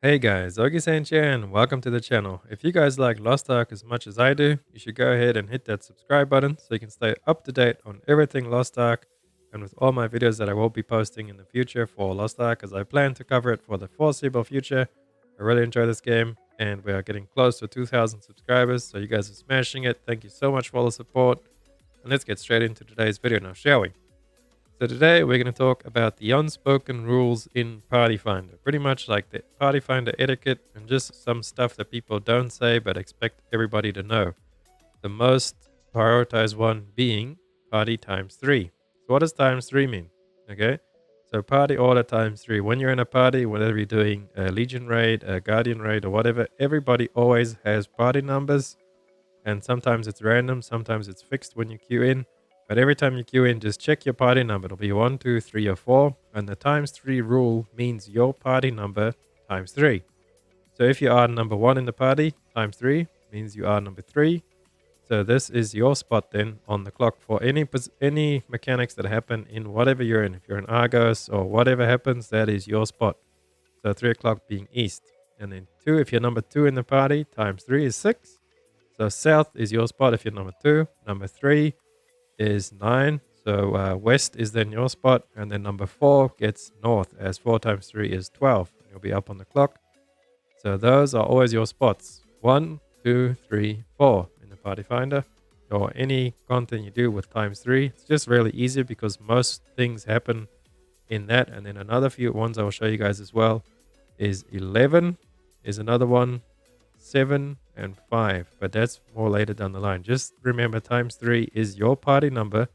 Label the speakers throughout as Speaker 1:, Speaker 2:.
Speaker 1: Hey guys, Augiesaint here and welcome to the channel. If you guys like Lost Ark as much as I do, you should go ahead and hit that subscribe button so you can stay up to date on everything Lost Ark and with all my videos that I will be posting in the future for Lost Ark, as I plan to cover it for the foreseeable future. I really enjoy this game and we are getting close to 2,000 subscribers, so you guys are smashing it. Thank you so much for all the support, and let's get straight into today's video now, shall we? So today we're going to talk about the unspoken rules in Party Finder. Pretty much like the Party Finder etiquette and just some stuff that people don't say but expect everybody to know. The most prioritized one being party times 3. So what does times 3 mean? Okay, so party order times 3. When you're in a party, whether you're doing a Legion raid, a Guardian raid or whatever, everybody always has party numbers. And sometimes it's random, sometimes it's fixed when you queue in. But every time you queue in, just check your party number. It'll be 1, 2, 3, or 4. And the times 3 rule means your party number times 3. So if you are number 1 in the party, times 3 means you are number 3. So this is your spot then on the clock for any mechanics that happen in whatever you're in. If you're in Argos or whatever happens, that is your spot. So 3 o'clock being east. And then 2, if you're number 2 in the party, times 3 is 6. So south is your spot if you're number 2. Number 3 is 9. So west is then your spot. And then number 4 gets north, as 4 times 3 is 12. You'll be up on the clock. So those are always your spots. 1, 2, 3, 4 in the Party Finder. Or any content you do with times 3. It's just really easy because most things happen in that. And then another few ones I will show you guys as well is 11 is another one. 7 and 5, but that's more later down the line. Just remember, times 3 is your party number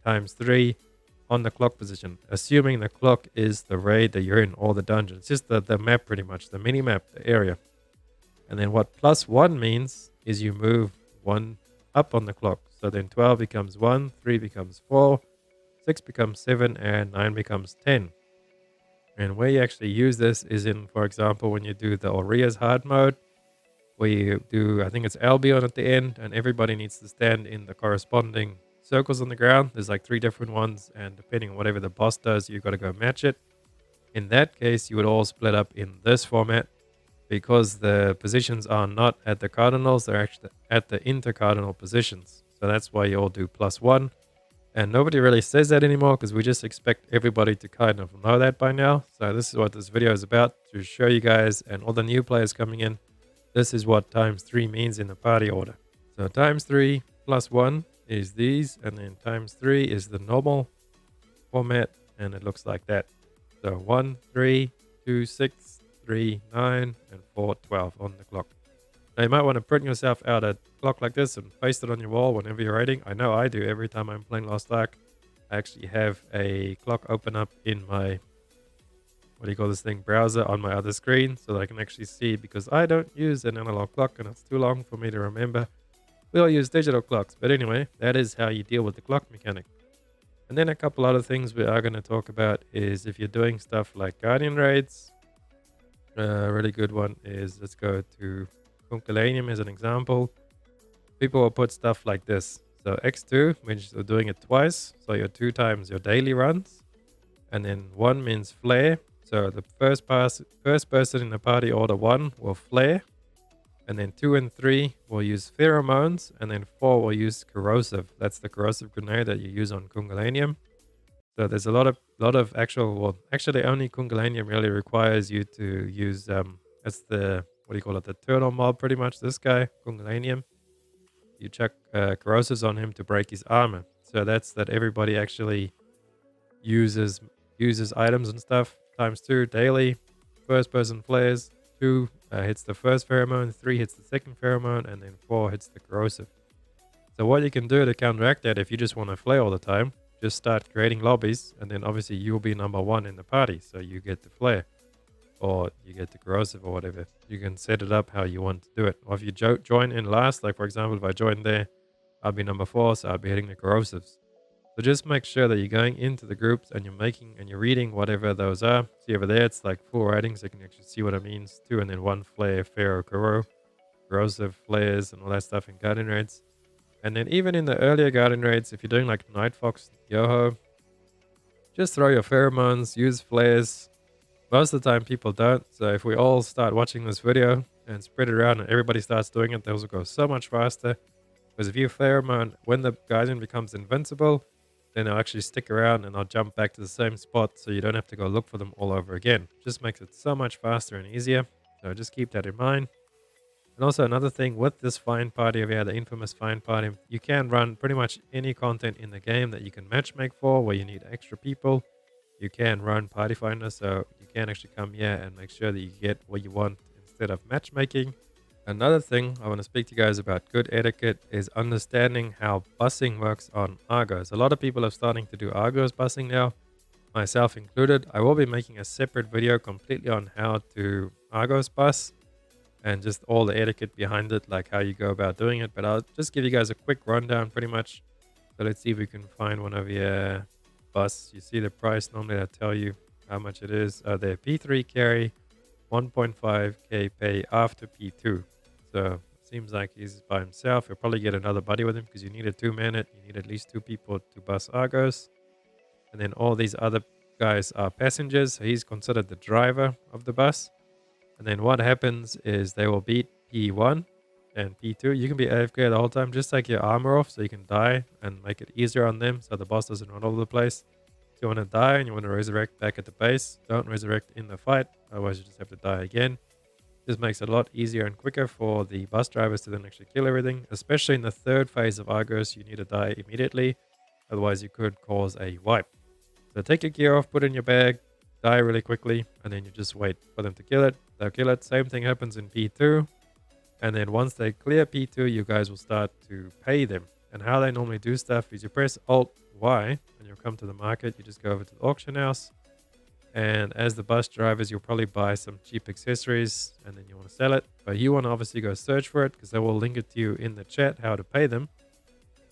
Speaker 1: times 3 on the clock position, assuming the clock is the raid that you're in or the dungeon. It's just the map, pretty much the mini map, the area. And then what +1 means is you move 1 up on the clock. So then 12 becomes 1, 3 becomes 4, 6 becomes 7, and 9 becomes 10. And where you actually use this is in, for example, when you do the Aurea's hard mode, where you do, I think it's Albion at the end, and everybody needs to stand in the corresponding circles on the ground. There's like 3 different ones, and depending on whatever the boss does, you've got to go match it. In that case, you would all split up in this format because the positions are not at the cardinals, they're actually at the intercardinal positions. So that's why you all do +1. And nobody really says that anymore because we just expect everybody to kind of know that by now. So this is what this video is about, to show you guys and all the new players coming in. This is what times 3 means in the party order. So times 3 +1 is these, and then times 3 is the normal format, and it looks like that. So 1, 3, 2, 6, 3, 9, and 4, 12 on the clock. Now you might want to print yourself out a clock like this and paste it on your wall whenever you're raiding. I know I do every time I'm playing Lost Ark. I actually have a clock open up in my, what do you call this thing, browser on my other screen, so that I can actually see, because I don't use an analog clock and it's too long for me to remember. We all use digital clocks, but anyway, that is how you deal with the clock mechanic. And then a couple other things we are going to talk about is if you're doing stuff like Guardian raids. A really good one is, let's go to Kunkalanium as an example. People will put stuff like this. So X2 means you're doing it twice, so you're 2 times your daily runs. And then 1 means flare. So the first person in the party order 1 will flare. And then 2 and 3 will use pheromones. And then 4 will use corrosive. That's the corrosive grenade that you use on Kungalanium. So there's a lot of actual, well, actually only Kungalanium really requires you to use, that's the, what do you call it, the turtle mob pretty much, this guy, Kungalanium. You chuck corrosives on him to break his armor. So that's that everybody actually uses items and stuff. Times 2 daily. First person flares. 2 hits the first pheromone. 3 hits the second pheromone. And then 4 hits the corrosive. So what you can do to counteract that, if you just want to flare all the time, just start creating lobbies. And then obviously you'll be number 1 in the party. So you get the flare. Or you get the corrosive or whatever. You can set it up how you want to do it. Or if you join in last, like for example, if I join there, I'll be number 4. So I'll be hitting the corrosives. So just make sure that you're going into the groups and you're reading whatever those are. See over there, it's like 4 ratings. So you can actually see what it means. 2 and then 1 flare, pharaoh, corrosive, flares, and all that stuff in Guardian raids. And then even in the earlier Guardian raids, if you're doing like Night Fox, Yoho, just throw your pheromones, use flares, Most of the time people don't. So if we all start watching this video and spread it around and everybody starts doing it, those will go so much faster. Because if you pheromone, when the Augiesaint becomes invincible, then they'll actually stick around and they'll jump back to the same spot, so you don't have to go look for them all over again. Just makes it so much faster and easier. So just keep that in mind. And also another thing with this find party over here, the infamous find party, you can run pretty much any content in the game that you can matchmake for where you need extra people. You can run party finder, so you can actually come here and make sure that you get what you want instead of matchmaking. Another thing I want to speak to you guys about good etiquette is understanding how busing works on Argos. A lot of people are starting to do Argos busing now, myself included. I will be making a separate video completely on how to Argos bus and just all the etiquette behind it, like how you go about doing it. But I'll just give you guys a quick rundown pretty much. So let's see if we can find one over here. Bus, you see the price. Normally I tell you how much it is. There, P3 carry, 1.5k pay after P2. So seems like he's by himself. He'll probably get another buddy with him because you need a 2-minute. You need at least 2 people to bus Argos. And then all these other guys are passengers. So he's considered the driver of the bus. And then what happens is they will beat P1 and P2. You can be AFK the whole time. Just take your armor off so you can die and make it easier on them so the boss doesn't run all over the place. If you want to die and you want to resurrect back at the base, don't resurrect in the fight. Otherwise you just have to die again. This makes it a lot easier and quicker for the bus drivers to then actually kill everything. Especially in the third phase of Argos, you need to die immediately. Otherwise you could cause a wipe. So take your gear off, put it in your bag, die really quickly, and then you just wait for them to kill it. They'll kill it. Same thing happens in P2. And then once they clear P2, you guys will start to pay them. And how they normally do stuff is you press Alt-Y and you'll come to the market. You just go over to the auction house. And as the bus drivers, you'll probably buy some cheap accessories and then you want to sell it. But you want to obviously go search for it because they will link it to you in the chat how to pay them.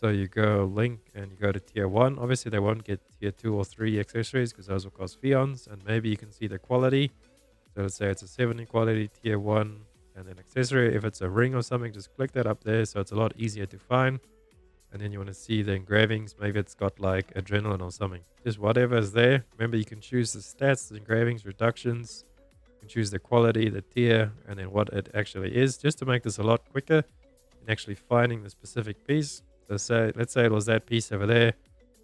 Speaker 1: So you go link and you go to tier 1. Obviously, they won't get tier 2 or 3 accessories because those will cost fions. And maybe you can see the quality. So let's say it's a 70 quality tier 1 and then accessory. If it's a ring or something, just click that up there. So it's a lot easier to find. And then you want to see the engravings. Maybe it's got like adrenaline or something. Just whatever is there. Remember, you can choose the stats, the engravings, reductions. You can choose the quality, the tier, and then what it actually is. Just to make this a lot quicker in actually finding the specific piece. So let's say it was that piece over there.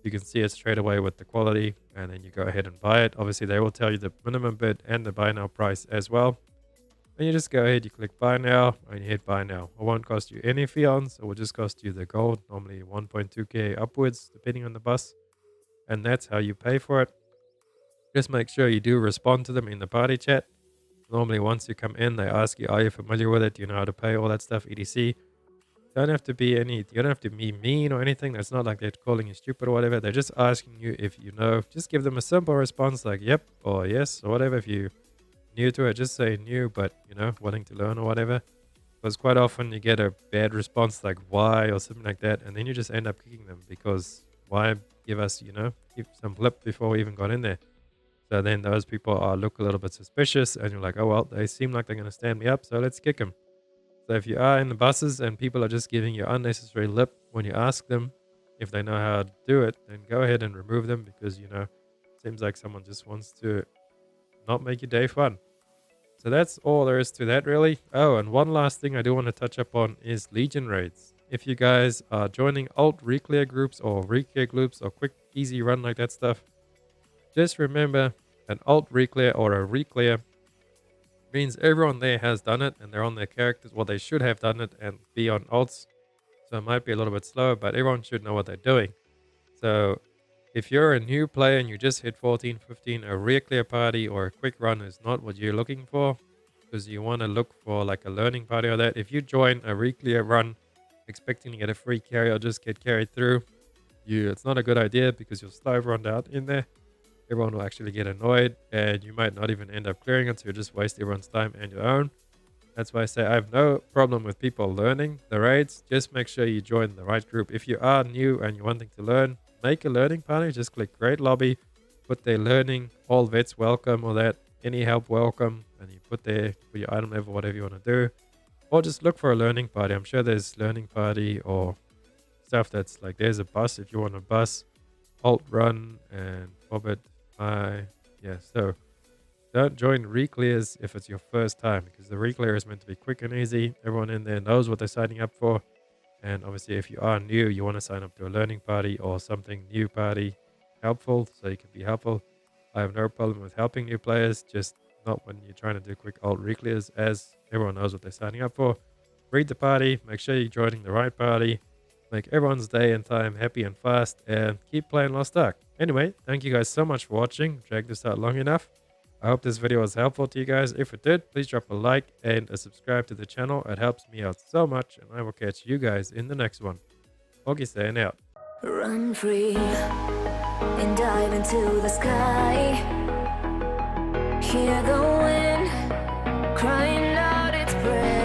Speaker 1: You can see it straight away with the quality. And then you go ahead and buy it. Obviously, they will tell you the minimum bid and the buy now price as well. And you just go ahead, you click buy now, and you hit buy now. It won't cost you any fions. It will just cost you the gold, normally 1.2k upwards, depending on the bus. And that's how you pay for it. Just make sure you do respond to them in the party chat. Normally, once you come in, they ask you, are you familiar with it? Do you know how to pay? All that stuff, etc. You don't have to be mean or anything. It's not like they're calling you stupid or whatever. They're just asking you if you know. Just give them a simple response like yep or yes or whatever. If you new to it, just say new, but wanting to learn or whatever. Because quite often you get a bad response like why or something like that, and then you just end up kicking them because why give us give some blip before we even got in there. So then those people look a little bit suspicious, and you're like, oh well, they seem like they're going to stand me up, so let's kick them. So if you are in the buses and people are just giving you unnecessary lip when you ask them if they know how to do it, then go ahead and remove them because it seems like someone just wants to not make your day fun. So that's all there is to that, really. Oh, and one last thing I do want to touch up on is Legion raids. If you guys are joining alt Reclear groups or Reclear groups or quick easy run like that stuff, just remember an alt Reclear or a Reclear means everyone there has done it and they're on their characters. Well, they should have done it and be on alts. So it might be a little bit slower, but everyone should know what they're doing. So if you're a new player and you just hit 14, 15, a Reclear party or a quick run is not what you're looking for, because you want to look for like a learning party or that. If you join a Reclear run expecting to get a free carry or just get carried through, it's not a good idea because you'll slow everyone down in there. Everyone will actually get annoyed and you might not even end up clearing it, so you'll just waste everyone's time and your own. That's why I say I have no problem with people learning the raids. Just make sure you join the right group. If you are new and you're wanting to learn, make a learning party. Just click create lobby, put there learning, all vets welcome or that, any help welcome, and you put there for your item level, whatever you want to do. Or just look for a learning party. I'm sure there's learning party or stuff that's like there's a bus if you want a bus, alt run and Bobbit. So Don't join Reclears if it's your first time, because the Reclear is meant to be quick and easy. Everyone in there knows what they're signing up for. And obviously, if you are new, you want to sign up to a learning party or something new party, helpful, so you can be helpful. I have no problem with helping new players, just not when you're trying to do quick alt Reclears, as everyone knows what they're signing up for. Read the party, make sure you're joining the right party, make everyone's day and time happy and fast, and keep playing Lost Ark. Anyway, thank you guys so much for watching. Dragged this out long enough. I hope this video was helpful to you guys. If it did, please drop a like and a subscribe to the channel. It helps me out so much, and I will catch you guys in the next one. Augiesaint out.
Speaker 2: Run free and dive into the sky. Hear the wind crying out its prayer.